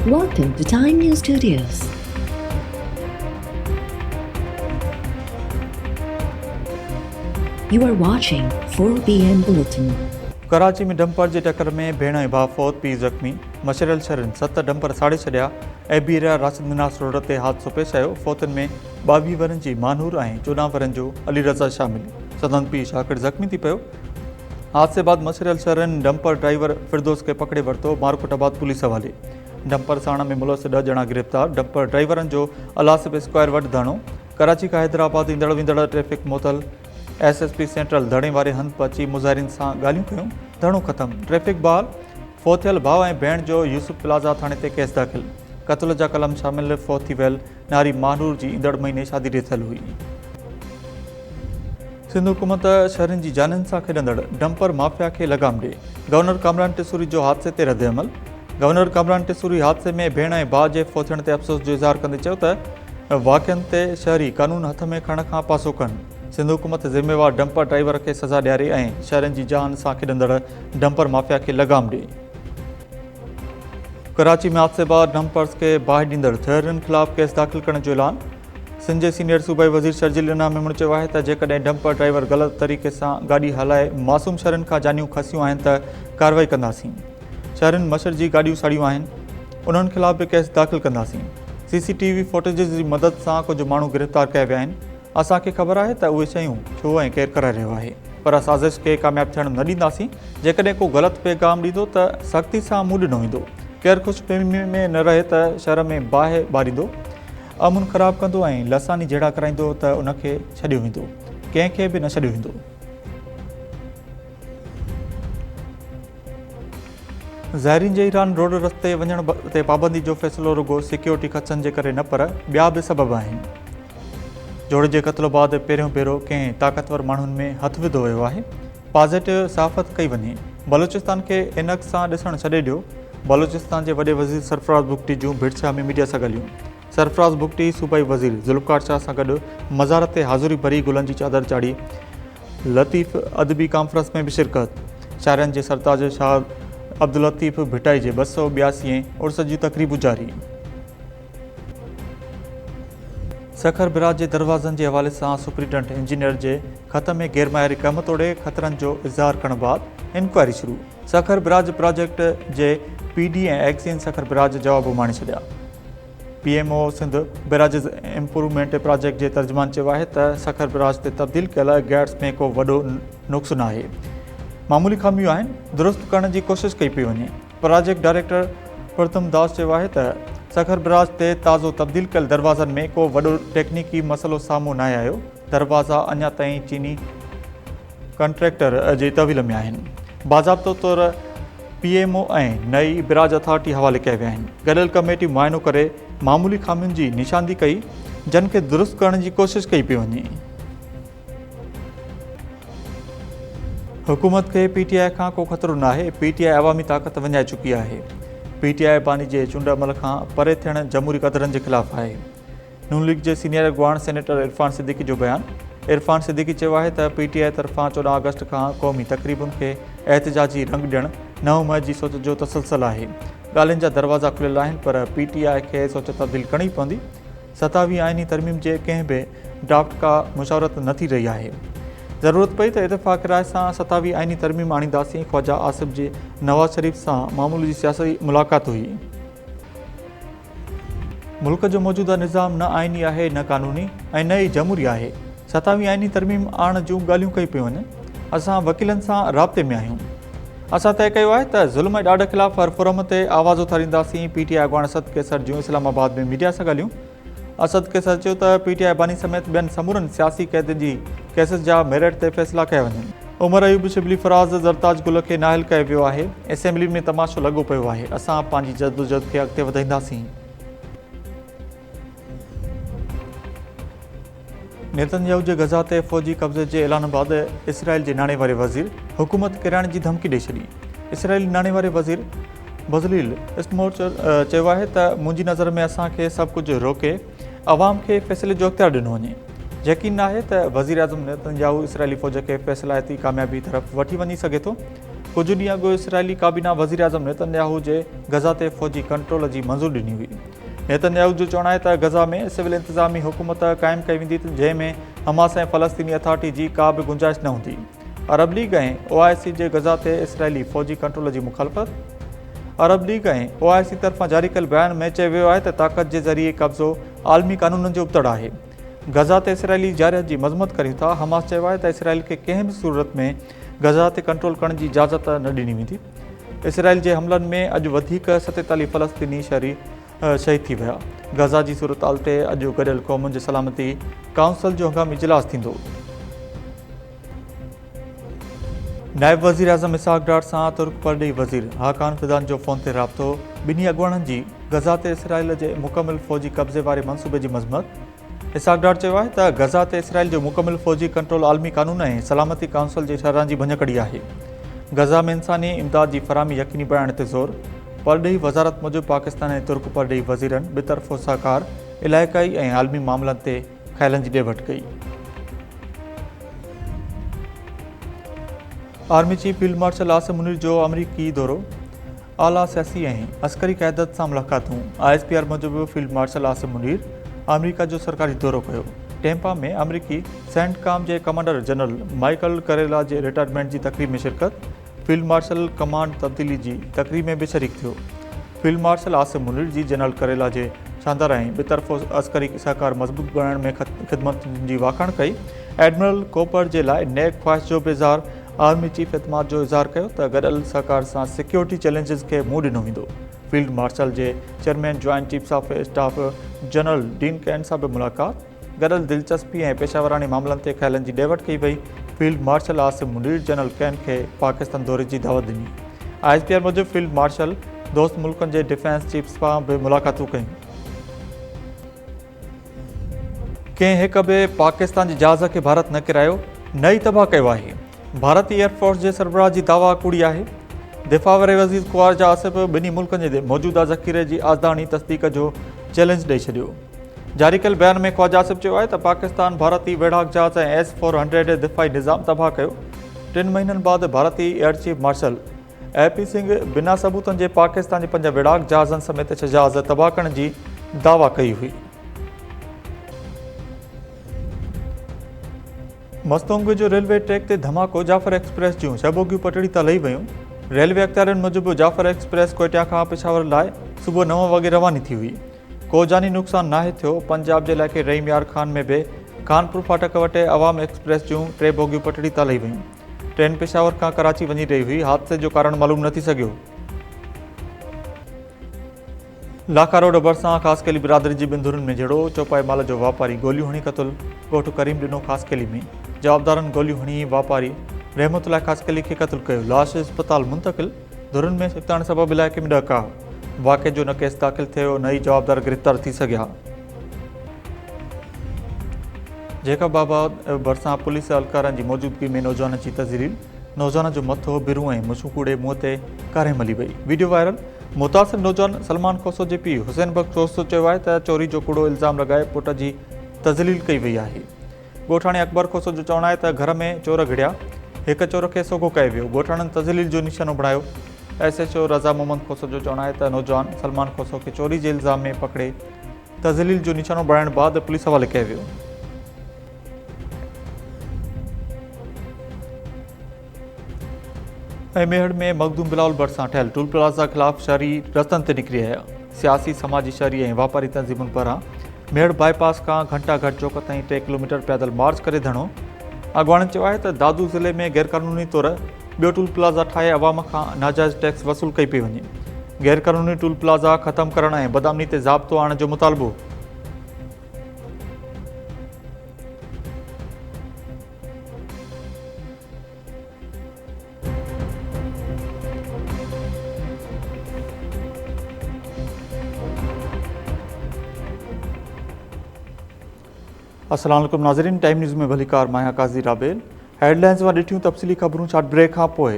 Welcome to Time News Studios. You are watching 4 p.m. Bulletin. Karachi में dumper जे टक्कर में भेण ऐं भाउ फौत, पीउ ज़ख़्मी। मशरियल शहरनि 7 डंपर साड़े छॾिया। एबीरा राशिद मिनास रोड ते हादसो पेश आयो। फौतनि में 22 वरनि जी मानूर ऐं 14 वरनि जो अली रज़ा शामिल। सदन पीउ शाकिर ज़ख़्मी थी पियो। हादसे बाद मशरियल शहरनि डंपर ड्राइवर फिरदौस खे पकड़े वरितो। मारकोटाबाद पुलिस हवाले। डंपर साण में मुलविस 10 ॼणा गिरफ़्तार। डंपर ड्राइवरनि जो अलासिब स्क्वायर वटि धरणो। कराची खां हैदराबाद ईंदड़ वेंदड़ ट्रैफ़िक मुअतल। SSP सेंट्रल धरणे वारे हंधि पहुची मुज़ाहिरीन सां ॻाल्हियूं कयूं। धरणो ख़त्म। ट्रैफ़िक बहाल। फ़ौत थियल भाउ ऐं भेण जो यूसुफ प्लाज़ा थाणे ते केस दाख़िल। क़त्ल जा कलम शामिल। फ़ौत थी वियल नारी मानूर जी ईंदड़ महीने शादी थियल हुई। सिंध हुकूमत शहरनि जी जाननि सां खेॾंदड़ डंपर माफ़िया खे लगाम ॾे। गवर्नर कामरान टिसूरी जो हादसे ते रद्द अमल। गवर्नर कामरान टिसूरी हादसे में भेण ऐं भाउ जे फ़ौत थियण ते अफ़सोस जो इज़हार कंदे चयो त वाक़िअनि ते शहरी कानून हथ में खणण खां पासो कनि। सिंध हुकूमत ज़िम्मेवार डंपर ड्राइवर खे सज़ा ॾियारे ऐं शहरनि जी जान सां खेॾंदड़ डंपर माफ़िया खे लगाम ॾे। कराची में हादसे बाद डंपर्स खे बाहि ॾींदड़ थेहरनि ख़िलाफ़ केस दाख़िल करण जो ऐलान। सिंध जे सीनियर सूबाई वज़ीर शर्जील इनाम मेमण चयो आहे त जेकॾहिं डंपर ड्राइवर ग़लति तरीक़े सां गाॾी हलाए मासूम शहरनि खां जानियूं खसियूं आहिनि त कार्रवाई कंदासीं। शहरनि मशर जी गाॾियूं साड़ियूं आहिनि, उन्हनि ख़िलाफ़ बि केस दाख़िल कंदासीं। CCTV फुटेज जी मदद सां कुझु माण्हू गिरफ़्तार कया विया आहिनि। असांखे ख़बर आहे त उहे शयूं छो ऐं केरु कराए रहियो आहे, पर साज़िश खे कामयाबु थियणु न ॾींदासीं। जेकॾहिं को ग़लति पैगाम ॾींदो त सख़्ती सां मुंहुं ॾिनो वेंदो। केरु ख़ुशफ़हमी में न रहे त शहर में बाहि ॿारींदो, अमुन ख़राबु कंदो ऐं लसानी जहिड़ा कराईंदो त उनखे छॾियो वेंदो, कंहिंखे बि न छॾियो वेंदो। ज़ाइरीन जे ईरान रोड रस्ते वञण ते पाबंदी जो फ़ैसिलो रुॻो सिक्योरिटी ख़दशनि जे करे न, पर ॿिया बि सबब आहिनि। जोड़े जे क़त्ल बाद पहिरियों भेरो कंहिं ताक़तवर माण्हुनि में हथु विधो वियो आहे। पॉज़िटिव साफ़त कई वञे। बलूचिस्तान खे इनक सां ॾिसणु छॾे ॾियो। बलूचिस्तान जे वॾे वज़ीर सरफराज़ बुगटी जूं भिड़छा में मीडिया सां ॻाल्हियूं। सरफराज़ बुगटी सूबाई वज़ीर ज़ुल्फ़कार शाह सां गॾु मज़ार ते हाज़ुरी भरी गुलनि जी चादर चाढ़ी। लतीफ़ अदबी कॉन्फ्रेंस में बि शिरकत। शाइरनि जे सरताज शाह अब्दुल लतीफ़ भिटाई जे 282 उर्स जी तक़रीबूं जारी। सखर बिराज जे दरवाज़नि जे हवाले सां सुप्रीडेंट इंजीनियर जे ख़त में गैरमायारी कम तोड़े ख़तरनि जो इज़हार करण बाद इंक्वायरी शुरू। सखर बिराज प्रोजेक्ट जे PD ऐं एक्सियन सखर बिराज जवाब माणे छॾिया। PMO सिंध बिराजिस इम्प्रूवमेंट प्रोजेक्ट जे तर्जुमान चयो आहे त सखर बिराज ते तब्दील कयल गैट्स में को वॾो नुक़्सु न आहे। मामूली ख़ामियूं आहिनि, दुरुस्त करण जी कोशिशि कई पई वञे। प्रोजेक्ट डायरेक्टर प्रथम दास चयो आहे त सखर बिराज ते ताज़ो तब्दील कयल दरवाज़नि में को वॾो टेक्निकी मसइलो साम्हूं न आयो। दरवाज़ा अञा ताईं चीनी कॉन्ट्रैक्टर जे तहवील में आहिनि। बाज़ाब्तो तौरु PMO ऐं नई बिराज अथॉरिटी हवाले कया विया आहिनि। गॾियल कमेटी मुआइनो करे मामूली ख़ामियुनि जी निशानदी कई, जिन खे दुरुस्त करण जी कोशिशि कई पई वञे। हुकूमत खे PTI खां को ख़तरो न आहे। PTI अवामी ताक़त विञाए चुकी आहे। PTI बानी जे चूंड अमल खां परे थियण जमहूरी क़दरनि जे ख़िलाफ़ आहे। नून लीग जे सीनियर अॻवान सेनेटर इरफान सिद्दीकी जो बयानु। इरफान सिद्दीकी चयो आहे त PTI तरफ़ां 14 अगस्त खां क़ौमी तक़रीबुनि खे एहतिजाजी रंग ॾियणु 9 मई जी सोच जो तसलसल आहे। ॻाल्हियुनि जा दरवाज़ा खुलियल आहिनि, पर PTI खे सोच तब्दील करणी पवंदी। 27वीं आइनी तरमीम जे कंहिं बि ड्राफ्ट का मुशावरत न थी रही आहे। ज़रूरत पई त इतफ़ाक़ राय सां 27वीं आइनी तरमीम आणींदासीं। ख्वाजा आसिफ जी नवाज़ शरीफ़ सां मामूली सियासी मुलाक़ात हुई। मुल्क जो मौजूदा निज़ाम न आइनी आहे, न क़ानूनी ऐं न ई जमहूरी आहे। 27वीं आइनी तरमीम आणण जूं ॻाल्हियूं कई पियूं वञनि। असां वकीलनि सां राब्ते में आहियूं। असां तइ कयो आहे त ज़ुल्म ऐं ॾाढ ख़िलाफ़ हर फोरम ते आवाज़ उथारींदासीं। PTI अॻवान असद कैसर जूं इस्लामाबाद में मीडिया सां ॻाल्हियूं। असद कैसर चयो त PTI बानी समेत ॿियनि समूरनि सियासी क़ैदियुनि जी केसिस जा मेरिट ते फ़ैसिला कया वञनि। उमर अयूब शिबली फराज़ ज़रताज गुल खे नाहिल कयो वियो आहे। असेंबली में तमाशो लॻो पियो आहे। असां पंहिंजी जदोजहद खे अॻिते वधाईंदासीं। नेतन्याहू जे गज़ा ते फ़ौजी कब्ज़े जे ऐलान बाद इसराइल जे नाणे वारे वज़ीर हुकूमत किराइण जी धमकी ॾेई छॾी। इसराइली नाणे वारे वज़ीर बज़लील स्मोट्रिच चयो आहे त मुंहिंजी नज़र में असांखे सभु कुझु रोके अवाम खे फ़ैसिले जो इख़्तियार ॾिनो वञे। यकीन आहे त वज़ीर आज़म नेतन्याहू इसराइली फ़ौज खे फ़ैसिलाती कामयाबी तरफ़ वठी वञी सघे थो। कुछ ॾींहं अॻु इसराइली काबीना वज़ीर आज़म नेतन्याहू जे गज़ा ते फ़ौजी कंट्रोल जी मंज़ूरी ॾिनी हुई। नेतन्याहू जो चवणु आहे त गज़ा में सिविल इंतज़ामी हुकूमत क़ाइमु कई वेंदी जंहिं में हमास ऐं फ़लस्तीनी अथॉरिटी जी का बि गुंजाइश न हूंदी। अरब लीग ऐं OIC जे गज़ा ते इसराइली फ़ौजी कंट्रोल जी मुखालफ़त। अरब लीग ऐं OIC तरफ़ां जारी कयल बयान में चयो वियो आहे त ताक़त जे ज़रिए कब्ज़ो आलमी क़ानूननि जो उपतड़ आहे। गज़ा ते इसराइली जारियत जी मज़म्मत करियूं था। हमास चयो आहे त इसराइल खे कंहिं बि सूरत में गज़ा ते कंट्रोल करण जी इजाज़त न ॾिनी वेंदी। इसराइल जे हमलनि में अॼु वधीक 47 फ़लस्तीनी शहीद थी विया। गज़ा जी सूरत हाल ते अॼु गॾियल क़ौमुनि जे सलामती काउंसिल जो हंगामी इजलास थींदो। नायब वज़ीर आज़म इसहाक़ डार सां तुर्क परॾेही वज़ीर हाकान फिदान जो फ़ोन ते राब्तो। ॿिन्ही अॻुवाणनि जी गज़ा ते इसराइल जे मुकमिल फ़ौजी कब्ज़े वारे मंसूबे जी मज़म्मत। इसहाक़ डार चयो आहे त गज़ा ते इसराइल जो मुकमिल फ़ौजी कंट्रोल आलमी क़ानून ऐं सलामती काउंसिल जे शरह जी भञकड़ी आहे। गज़ा में इंसानी इमदाद जी फराहमी यकीनी बणाइण ते ज़ोर। परॾेही वज़ारत मूजिबि पाकिस्तान ऐं तुर्क परॾेही वज़ीरनि ॿितरफ़ो सहकार इलाइक़ाई ऐं आलमी मामलनि ते ख़्यालनि जी ॾे वठि कई। Army chief field marshal Asim Munir जो अमरीकी दौरो। आला सियासी ऐं अस्करी क़यादत सां मुलाक़ातूं। ISPR मूजिबि फील्ड मार्शल आसिम मुनीर अमरीका जो सरकारी दौरो कयो। टेम्पा में अमरीकी सेंटकॉम जे कमांडर जनरल माइकल करेला जे रिटायरमेंट जी तक़रीब में शिरकत। फील्ड मार्शल कमांड तब्दीली जी तक़रीब में बि शरीक थियो। फील्ड मार्शल आसिम मुनीर जी जनरल करेला जे शानदार ऐं ॿितरफ़ो अस्करी सहकार मज़बूत बणाइण में ख़िदमत जी वाखाण कई। एडमिरल कोपर जे लाइ नेक ख़्वाहिश जो बि इज़हार। आर्मी चीफ एतमाद जो इज़हार कयो त गॾियल सहकार सां सिक्योरिटी चैलेंजिस खे मुंहुं ॾिनो वेंदो। Field marshal J chairman joint chiefs of staff general dean can सां बि मुलाक़ात। गॾियल दिलचस्पी ऐं पेशावरानी मामलनि ते ख़्यालनि जी ॾे वठि कई वई। Field marshal Asim Munir general can खे पाकिस्तान दौरे जी दावत ॾिनी। ISPR मूजिबि फील्ड मार्शल दोस्त मुल्कनि जे डिफेंस चीफ्स सां बि मुलाक़ातूं कयूं। कंहिं हिक बि पाकिस्तान जे जहाज़ खे भारत न किरायो, न ई तबाह कयो आहे। भारतीय एयरफोर्स जे सरबराह जी दावा कूड़ी आहे। दिफ़ा वारे वज़ीर ख्वाजा आसिफ ॿिन्ही मुल्कनि जे मौजूदा ज़ख़ीरे जी आज़दानी तस्दीक जो चैलेंज ॾेई छॾियो। जारी कयल बयान में ख्वाजा आसिफ चयो आहे त पाकिस्तान भारतीय वेढ़ाक जहाज़ ऐं S-400 दिफ़ाई निज़ाम तबाह कयो। 3 महीननि बाद भारतीय air chief marshal AP Singh बिना सबूतनि जे पाकिस्तान जे 5 वेढ़ाक जहाज़नि समेत 6 जहाज़ तबाह करण जी दावा कई हुई। मस्तोंग जो रेलवे ट्रैक ते धमाको। जाफ़र एक्सप्रेस जूं 6 बोगियूं पटड़ी तां लही वयूं। रेलवे अख़्तियारनि मूजिबि जाफ़र एक्सप्रेस कोयटा खां पेशावर लाइ सुबुह 9 वॻे रवानी थी हुई। को जानी नुक़सानु नाहे थियो। पंजाब जे इलाइक़े रहीम यार खान में बि कानपुर फाटक वटि अवाम एक्सप्रेस जूं 3 बोगियूं पटड़ी तां लही वयूं। ट्रेन पेशावर खां कराची वञी रही हुई। हादसे जो कारण मालूम न थी सघियो। लाखा रोड भरिसां ख़ासकेली बिरादरी जी 2 धुरनि में झेड़ो। चौपाई माल जो वापारी गोलियूं हणी क़तल। ॻोठु करीम ॾिनो ख़ासकेली में। जवाबदारनि गोलियूं हणी वापारी रहमतुल्लाह ख़ासकेली खे क़तल कयो। लाश अस्पताल मुंतक़िल। धुरनि में सिकताइण सबबि इलाइक़े में ॾका। वाक़े जो न केस दाख़िल थियो, न ई जवाबदार गिरफ़्तार थी सघिया। जैकबाबाद भरिसां पुलिस एहलकारनि जी मौजूदगी में नौजवान जी तज़लील। नौजवान जो मथो बिरूं ऐं मुछूं कूड़े मुंहं ते कारे मली वई। Video viral. मुतासिर नौजवान सलमान खोसो जे पीउ हुसैन बख्श खोसो चयो आहे त चोरी जो कूड़ो इल्ज़ाम लॻाए पुट जी तज़लील कई वई आहे। ॻोठाणे अकबर खोसो जो चवणु आहे त घर में चोर घिड़िया, हिक चोर खे सोगो कयो वियो। ॻोठाणनि तज़लील जो निशानो बणायो। SHO रज़ा मोहम्मद खोसो जो चवणु आहे त नौजवान सलमान खोसो खे चोरी जे इल्ज़ाम में पकड़े तज़लील जो निशानो बणाइण बाद पुलिस हवाले कयो वियो। ऐं मेहड़ में मखदूम बिलावल भरिसां ठहियल टूल प्लाज़ा ख़िलाफ़ शहरी रस्तनि ते निकिरी आया। सियासी समाजी शहरी ऐं वापारी तंज़ीमुनि पारां मेहड़ बाईपास खां घंटाघर चौक ताईं 3 किलोमीटर पैदल मार्च करे धरणो। अॻुवाणनि चयो आहे त दादू ज़िले में गैरक़ानूनी तौरु ॿियो टूल प्लाज़ा ठाहे अवाम खां नाजाइज़ टैक्स वसूल कई पई वञे। गैरक़ानूनी टूल प्लाज़ा ख़तमु करण ऐं बदआमनी ते ज़ाब्तो आणण जो मुतालबो। अस्सलाम वालेकुम नाज़रीन, टाइम न्यूज़ में भलीकार मां काज़ी राबेल। हेडलाइंस मां ॾिठियूं तफ़सीली ख़बरूं शॉर्ट ब्रेक खां पोइ।